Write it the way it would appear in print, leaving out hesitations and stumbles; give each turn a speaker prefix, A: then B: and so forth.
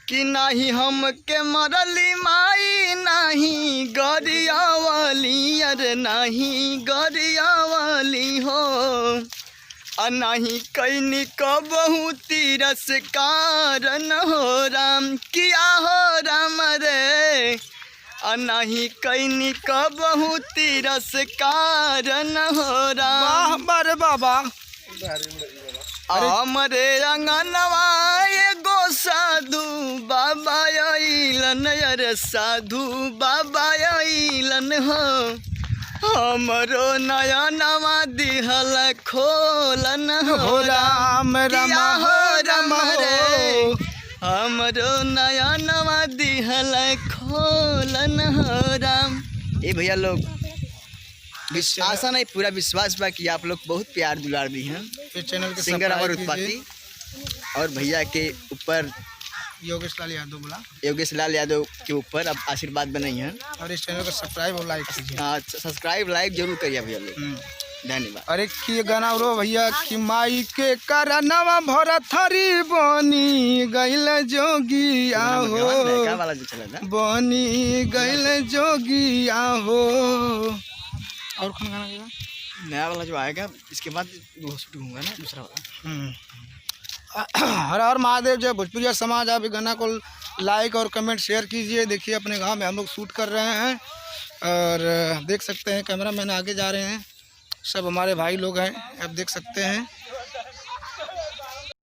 A: कि नहीं हम के मरली माई नहीं गरियावली, अरे नहीं गरियावली हो। नहीं कैनी कबहू तिरस्कार न हो राम, किया हो राम रे। नहीं कैनी कबहू तिरस्कार न हो राम।
B: बारे बाबा
A: हमरे अंगनवा एगो साधु बाबा अइलन, अरे साधु बाबा अइलन हो। हमरो नयनवा दिहल खोलन हो राम,
B: रामा हो राम
A: रे। हमरो नयनवा दिहल खोलन हो राम। ए भैया लोग आशा नहीं पूरा विश्वास बा कि आप लोग बहुत प्यार दुलार दी हैं।
B: चैनल के
A: सिंगर अमर उत्पत्ति और भैया के ऊपर
B: योगेश लाल यादव बोला,
A: योगेश लाल यादव के ऊपर अब आशीर्वाद बनाई हैं।
B: और इस चैनल को सब्सक्राइब और लाइक कीजिए।
A: हाँ सब्सक्राइब लाइक जरूर करिए भैया लोग, धन्यवाद।
B: अरे की गाना रो भैया कि माई के करनवा भर थरी बनी गइल जोगी आहो,
A: वाला जो चला था
B: बनी गइल जोगी आहो। और कौन गाना गाएगा?
A: नया वाला जो आएगा इसके बाद होगा ना दूसरा वाला।
B: हर हर महादेव जय भोजपुरिया समाज। आप गाना को लाइक और कमेंट शेयर कीजिए। देखिए अपने गांव में हम लोग शूट कर रहे हैं और देख सकते हैं कैमरा मैन आगे जा रहे हैं, सब हमारे भाई लोग हैं, आप देख सकते हैं।